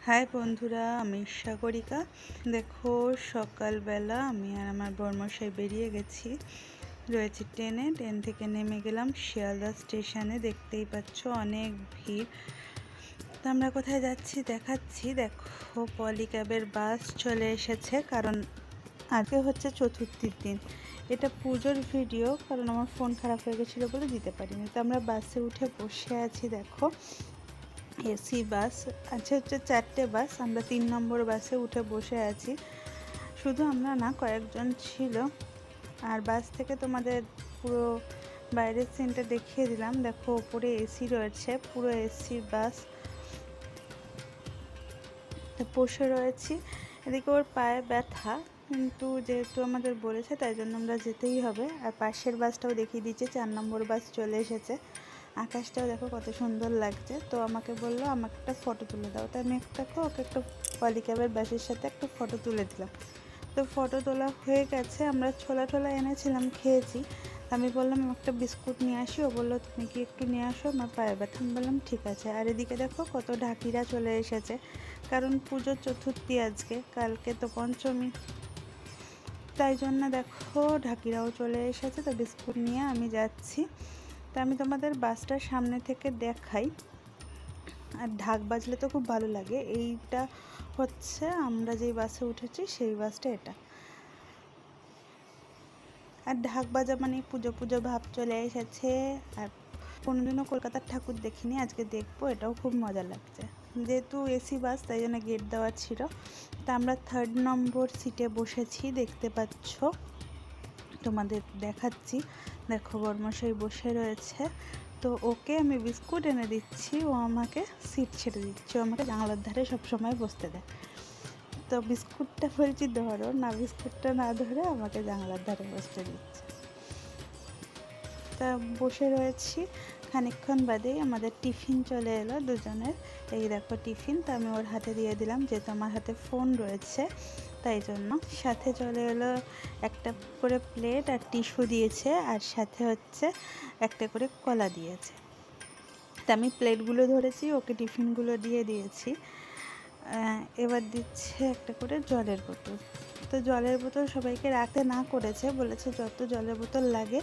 High বন্ধুরা, আমি সাগরিকা। দেখো, সকালবেলা আমি আর আমার বর্মশাই বেরিয়ে গেছি, রয়েছি ট্রেন থেকে নেমে গেলাম শিয়ালদা স্টেশনে। দেখতেই পাচ্ছ অনেক ভিড়। তো আমরা কোথায় যাচ্ছি দেখাচ্ছি। দেখো, পলিক্যাবের বাস চলে এসেছে, কারণ আজকে হচ্ছে চতুর্থীর দিন। এটা পুজোর ভিডিও, কারণ আমার ফোন খারাপ হয়ে গেছিলো বলে দিতে পারিনি। তো আমরা বাসে উঠে বসে আছি। দেখো, এসি বাস আছে, হচ্ছে 4টে বাস। আমরা 3 নম্বর বাসে উঠে বসে আছি। শুধু আমরা না, কয়েকজন ছিল। আর বাস থেকে তোমাদের পুরো বাইরের সিনটা দেখিয়ে দিলাম। দেখো, ওপরে এসি রয়েছে, পুরো এসি বাস। বসে রয়েছি। এদিকে ওর পায়ে ব্যথা, কিন্তু যেহেতু আমাদের বলেছে তাই জন্য আমরা যেতেই হবে। আর পাশের বাসটাও দেখিয়ে দিচ্ছে, 4 নম্বর বাস চলে এসেছে। আকাশটাও দেখো কত সুন্দর লাগছে। তো আমাকে বললো আমাকে একটা ফটো তুলে দাও। তো আমি ওকে একটা পলিক্যাবের বাসের সাথে একটা ফটো তুলে দিলাম। তো ফটো তোলা হয়ে গেছে। আমরা ছোলা টোলা এনেছিলাম, খেয়েছি। আমি বললাম একটা বিস্কুট নিয়ে আসি। ও বললো তুমি কি একটু নিয়ে আসো, আমার পায়ে ব্যথা। আমি বললাম ঠিক আছে। আর এদিকে দেখো কত ঢাকিরা চলে এসেছে, কারণ পুজোর চতুর্থী আজকে, কালকে তো পঞ্চমী। তাই জন্য দেখো ঢাকিরাও চলে এসেছে। তো বিস্কুট নিয়ে আমি যাচ্ছি। তো আমি তোমাদের বাসটার সামনে থেকে দেখাই। আর ঢাক বাজলে তো খুব ভালো লাগে। এইটা হচ্ছে আমরা যেই বাসে উঠেছি সেই বাসটা এটা। আর ঢাক বাজা মানে পুজো পুজো ভাব চলে এসেছে। আর কোনোদিনও কলকাতার ঠাকুর দেখিনি, আজকে দেখবো, এটাও খুব মজা লাগছে। যেহেতু এসি বাস তাই জন্য গেট দেওয়া ছিল। তা আমরা 3rd নম্বর সিটে বসেছি, দেখতে পাচ্ছ, তোমাদের দেখাচ্ছি। দেখো, বর্মশাই বসে রয়েছে। তো ওকে আমি বিস্কুট এনে দিচ্ছি, ও আমাকে সিট ছেড়ে দিচ্ছে। ও আমাকে জানালার ধারে সবসময় বসতে দেয়। তো বিস্কুটটা বলছি ধরো না, বিস্কুটটা না ধরে আমাকে জানালার ধারে বসতে দিচ্ছে। তা বসে রয়েছি। খানিকক্ষণ বাদেই আমাদের টিফিন চলে এলো দুজনের। এই দেখো টিফিন। তো আমি ওর হাতে দিয়ে দিলাম, যেহেতু আমার হাতে ফোন রয়েছে তাই জন্য। সাথে চলে এলো একটা করে প্লেট আর টিস্যু দিয়েছে, আর সাথে হচ্ছে একটা করে কলা দিয়েছে। তা আমি প্লেটগুলো ধরেছি, ওকে টিফিনগুলো দিয়ে দিয়েছি। এবার দিচ্ছে একটা করে জলের বোতল। তো জলের বোতল সবাইকে রাখতে না করেছে, বলেছে যত জলের বোতল লাগে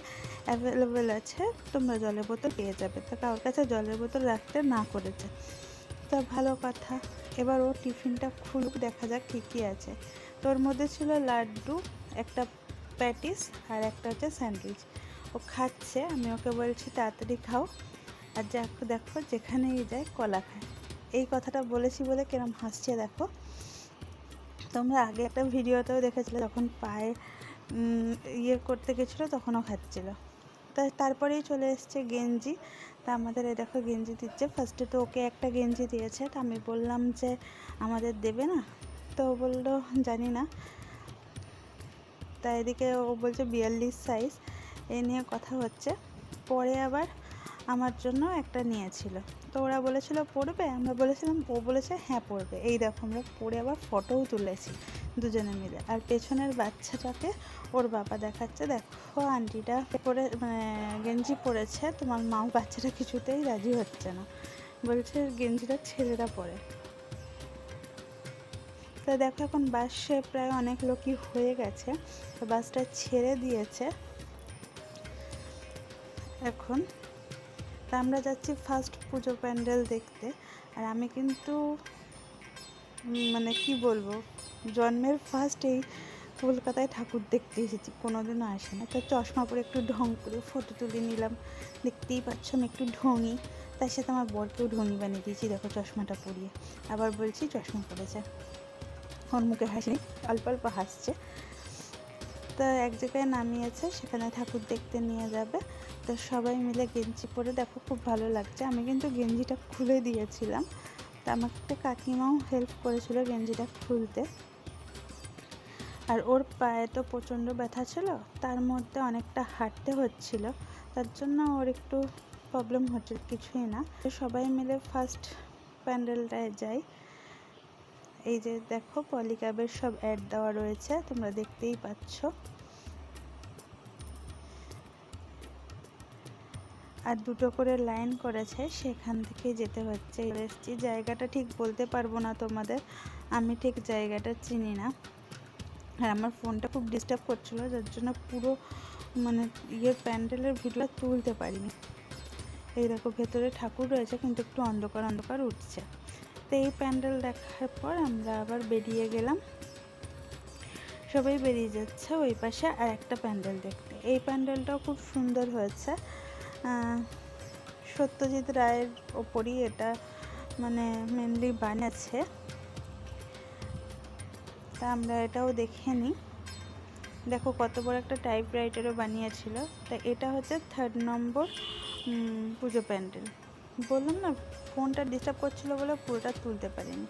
অ্যাভেলেবেল আছে, তোমরা জলের বোতল পেয়ে যাবে। তো কারোর কাছে জলের বোতল রাখতে না করেছে। তো ভালো কথা। এবার ও টিফিনটা খুলুক, দেখা যাক কী কী আছে। তো ওর মধ্যে ছিল লাড্ডু, একটা প্যাটিস আর একটা হচ্ছে স্যান্ডউইচ। ও খাচ্ছে, আমি ওকে বলছি তাড়াতাড়ি খাও। আর দেখো যেখানেই যায় কলা খায়। এই কথাটা বলেছি বলে কিরম হাসছে দেখো। তোমরা আগে একটা ভিডিওতেও দেখেছিলে, যখন পায়ে ইয়ে করতে গেছিলো তখনও খাচ্ছিলো। তারপরেই চলে এসছে গেঞ্জি। তা আমাদের এই দেখো গেঞ্জি দিচ্ছে। ফার্স্টে তো ওকে একটা গেঞ্জি দিয়েছে। তা আমি বললাম যে আমাদের দেবে না? তো ও বললো জানি না। তা এদিকে ও বলছে 42 সাইজ। এই নিয়ে কথা হচ্ছে। পরে আবার আমার জন্য একটা নিয়েছিল। তো ওরা বলেছিল পড়বে, আমরা বলেছিলাম, ও বলেছে হ্যাঁ পড়বে। এই দেখো আমরা পরে আবার ফটোও তুলেছি দুজনে মিলে। আর পেছনের বাচ্চাটাকে ওর বাবা দেখাচ্ছে, দেখো আন্টিটা পরে মানে গেঞ্জি পরেছে, তোমার মা। বাচ্চাটা কিছুতেই রাজি হচ্ছে না, বলছে গেঞ্জিটা ছেলেরা পরে। তো দেখো এখন বাসে প্রায় অনেক লোকই হয়ে গেছে। তো বাসটা ছেড়ে দিয়েছে এখন। তা আমরা যাচ্ছি ফার্স্ট পুজো প্যান্ডেল দেখতে। আর আমি কিন্তু মানে কি বলবো, জন্মের ফার্স্ট এই কলকাতায় ঠাকুর দেখতে এসেছি, কোনোদিনও আসে না। তো চশমা পরে একটু ঢং করে ফটো তুলে নিলাম। দেখতেই পাচ্ছ আমি একটু ঢঙি। তার সাথে আমার বরকেও ঢঙি বানিয়ে দিয়েছি, দেখো চশমাটা পরিয়ে। আবার বলছি চশমা পরেছে, ওর মুখে হাসি, অল্প অল্প হাসছে। তো এক জায়গায় নামিয়েছে, সেখানে ঠাকুর দেখতে নিয়ে যাবে। তো সবাই মিলে গেঞ্জি পরে দেখো খুব ভালো লাগছে। আমি কিন্তু গেঞ্জিটা খুলে দিয়েছিলাম। তা আমাকে একটা কাকিমাও হেল্প করেছিল গেঞ্জিটা খুলতে। আর ওর পায়ে তো প্রচণ্ড ব্যথা ছিল, তার মধ্যে অনেকটা হাঁটতে হচ্ছিল, তার জন্য ওর একটু প্রবলেম হচ্ছে, কিছুই না। তো সবাই মিলে ফার্স্ট প্যান্ডেলটায় যাই। এই যে দেখো পলিক্যাবের সব অ্যাড দেওয়া রয়েছে, তোমরা দেখতেই পাচ্ছ। আর দুটো করে লাইন করেছে, সেখান থেকে যেতে হচ্ছে। এসেছি, জায়গাটা ঠিক বলতে পারবো না তোমাদের, আমি ঠিক জায়গাটা চিনি না। আর আমার ফোনটা খুব ডিস্টার্ব করছিলো, যার জন্য পুরো মানে প্যান্ডেলের ভিডিওটা তুলতে পারিনি। এই দেখো ভেতরে ঠাকুর রয়েছে, কিন্তু একটু অন্ধকার অন্ধকার উঠছে। তো এই প্যান্ডেল দেখার পর আমরা আবার বেরিয়ে গেলাম, সবাই বেরিয়ে যাচ্ছে ওই পাশে আর একটা প্যান্ডেল দেখতে। এই প্যান্ডেলটাও খুব সুন্দর হয়েছে, সত্যজিৎ রায়ের ওপরই এটা মানে মেনলি বানিয়েছে। তা আমরা এটাও দেখে নিই। দেখো কত বড় একটা টাইপরাইটারও বানিয়েছিল। তা এটা হচ্ছে 3rd নম্বর পুজো প্যান্ডেল। বললাম না ফোনটা ডিস্টার্ব করছিল বলে পুরোটা তুলতে পারিনি।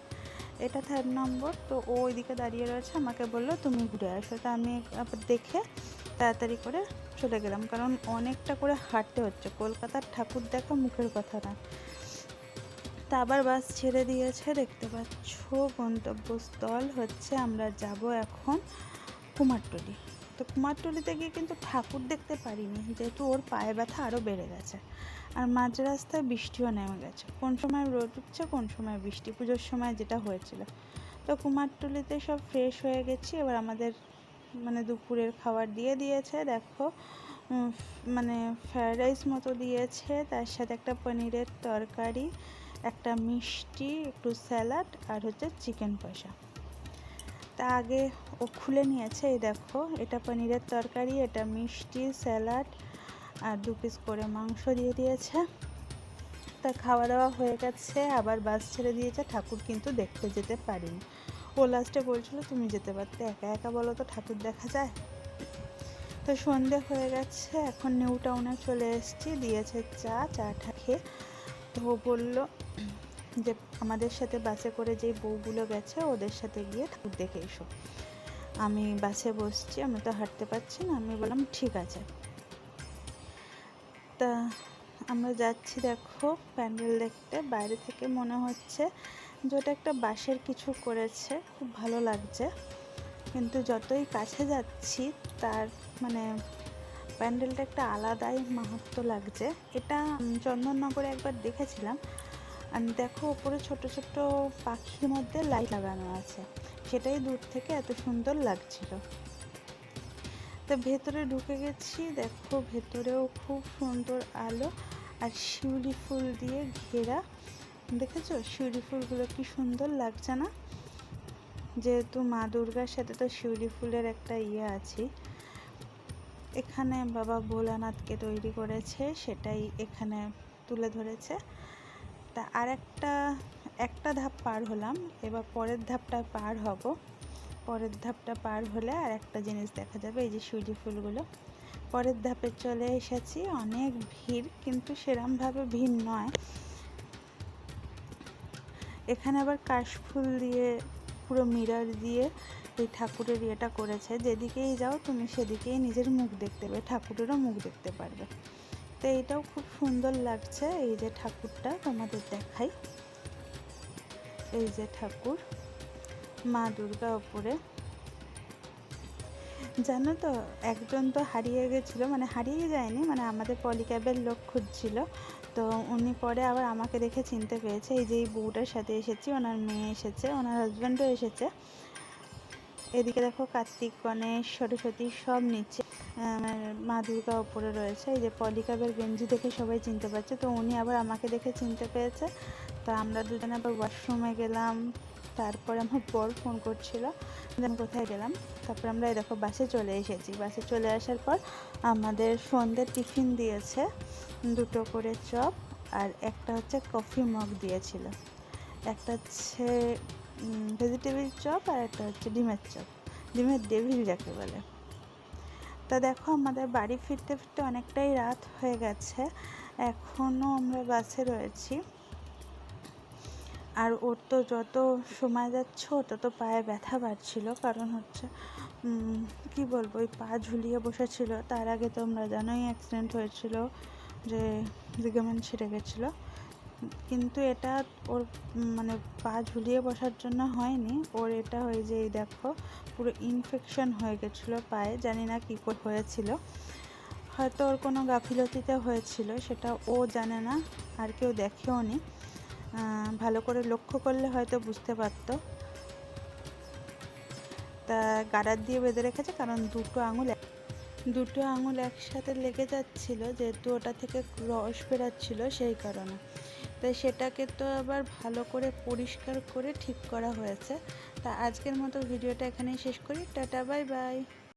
এটা 3rd নম্বর। তো ও ওইদিকে দাঁড়িয়ে রয়েছে, আমাকে বললো তুমি ঘুরে আসো। তা আমি দেখে তাড়াতাড়ি করে চলে গেলাম, কারণ অনেকটা করে হাঁটতে হচ্ছে, কলকাতার ঠাকুর দেখা মুখের কথা না। তা আবার বাস ছেড়ে দিয়েছে, দেখতে পাচ্ছ গন্তব্যস্থল হচ্ছে আমরা যাব এখন কুমারটুলি। তো কুমারটুলিতে গিয়ে কিন্তু ঠাকুর দেখতে পারিনি, যেহেতু ওর পায়ে ব্যথা আরও বেড়ে গেছে। আর মাঝ রাস্তায় বৃষ্টিও নেমে গেছে, কোন সময় রোদ উঠছে কোন সময় বৃষ্টি, পুজোর সময় যেটা হয়েছিল। তো কুমারটুলিতে সব ফ্রেশ হয়ে গেছি। এবার আমাদের মানে দুপুরের খাবার দিয়ে দিয়েছে, দেখো মানে ফ্রায়েড রাইস মতো দিয়েছে, তার সাথে একটা পনিরের তরকারি, একটা মিষ্টি, একটু স্যালাড আর হচ্ছে চিকেন কষা। তা আগে ও খুলে নিয়েছে, এই দেখো এটা পনিরের তরকারি, এটা মিষ্টি, স্যালাড আর 2 পিস করে মাংস দিয়ে দিয়েছে। তা খাওয়া দাওয়া হয়ে গেছে, আবার বাস ছেড়ে দিয়েছে। ঠাকুর কিন্তু দেখতে যেতে পারিনি, ও লাস্টে বলছিল তুমি যেতে পারতে, একা একা বলো তো ঠাকুর দেখা যায়। তো সন্ধে হয়ে গেছে, এখন নিউ টাউনে চলে এসেছি। দিয়েছে চাটা খেয়ে। তো ও বললো যে আমাদের সাথে বাসে করে যেই বউগুলো গেছে ওদের সাথে গিয়ে ঠাকুর দেখে এসো। আমি বাসে বসছি, আমি তো হাঁটতে পারছি না। আমি বললাম ঠিক আছে। তা আমরা যাচ্ছি দেখো প্যান্ডেল দেখতে। বাইরে থেকে মনে হচ্ছে যে ওটা একটা বাঁশের কিছু করেছে, খুব ভালো লাগছে। কিন্তু যতই কাছে যাচ্ছি তার মানে প্যান্ডেলটা একটা আলাদাই মাহাত্ম্য লাগছে। এটা চন্দননগরে একবার দেখেছিলাম। আর দেখো ওপরে ছোট ছোট পাখির মধ্যে লাইট লাগানো আছে, সেটাই দূর থেকে এত সুন্দর লাগছিল। তো ভেতরে ঢুকে গেছি, দেখো ভেতরেও খুব সুন্দর আলো আর শিউলি ফুল দিয়ে ঘেরা। দেখেছো শিউলি ফুলগুলো কি সুন্দর লাগছে না? যেহেতু মা দুর্গার সাথে তো শিউলি ফুলের একটা আছে। এখানে বাবা ভোলানাথকে তৈরি করেছে, সেটাই এখানে তুলে ধরেছে। তা আর একটা ধাপ পার হলাম, এবার পরের ধাপটা পার হব। পরের ধাপটা পার হলে আর একটা জিনিস দেখা যাবে, এই যে শিউলি ফুলগুলো। পরের ধাপে চলে এসেছি, অনেক ভিড়, কিন্তু সেরমভাবে ভিড় নয়। এখানে আবার কাশফুল দিয়ে পুরো মিরর দিয়ে এই ঠাকুরের ইয়েটা করেছে, যেদিকেই যাও তুমি সেদিকেই নিজের মুখ দেখতে পাবে, ঠাকুরেরও মুখ দেখতে পারবে। তো এইটাও খুব সুন্দর লাগছে। এই যে ঠাকুরটা তোমাদের দেখাই, এই যে ঠাকুর মা দুর্গা ওপরে। জানো তো একজন তো হারিয়ে গেছিলো, মানে হারিয়ে যায়নি, মানে আমাদের পলিক্যাবের লোক খুঁজছিল। তো উনি পরে আবার আমাকে দেখে চিনতে পেরেছে। এই যে এই বউটার সাথে এসেছি, ওনার মেয়ে এসেছে, ওনার হাজব্যান্ডও এসেছে। এদিকে দেখো কার্তিক, গণেশ, সরস্বতী সব নিচে, মা দুর্গা ওপরে রয়েছে। এই যে পলিক্যাবের গেঞ্জি দেখে সবাই চিনতে পারছে, তো উনি আবার আমাকে দেখে চিনতে পেরেছে। তো আমরা দুজনে আবার ওয়াশরুমে গেলাম। তারপরে আমার বর ফোন করছিল যে আমি কোথায় গেলাম। তারপর আমরা এই দেখো বাসে চলে এসেছি। বাসে চলে আসার পর আমাদের সন্ধ্যের টিফিন দিয়েছে, 2 করে চপ আর একটা হচ্ছে কফি মগ দিয়েছিল। একটা হচ্ছে ভেজিটেবিল চপ আর একটা হচ্ছে ডিমের চপ, ডিমের ডেভিল যাকে বলে। তা দেখো আমাদের বাড়ি ফিরতে ফিরতে অনেকটাই রাত হয়ে গেছে, এখনও আমরা বাসে রয়েছি। আর ওর তো যত সময় যাচ্ছে ওর তত পায়ে ব্যথা বাড়ছিল, কারণ হচ্ছে কি বলবো, ওই পা ঝুলিয়ে বসেছিল। তার আগে তো আমরা জানোই অ্যাক্সিডেন্ট হয়েছিল, যে লিগামেন্ট ছিঁড়ে গেছিলো। কিন্তু এটা ওর মানে পা ঝুলিয়ে বসার জন্য হয়নি, ওর এটা হয়ে যে দেখো পুরো ইনফেকশন হয়ে গেছিলো পায়ে, জানি না কী করে হয়েছিল। হয়তো ওর কোনো গাফিলতিতে হয়েছিল, সেটা ও জানে না, আর কেউ দেখেও নি। ভালো করে লক্ষ্য করলে হয়তো বুঝতে পারতো। তা গার্ডার দিয়ে বেঁধে রেখেছে, কারণ দুটো আঙুল একসাথে লেগে যাচ্ছিল, যেহেতু ওটা থেকে রস বেরাচ্ছিল সেই কারণে। তাই সেটাকে তো আবার ভালো করে পরিষ্কার করে ঠিক করা হয়েছে। তা আজকের মতো ভিডিওটা এখানেই শেষ করি। Tata, bye bye.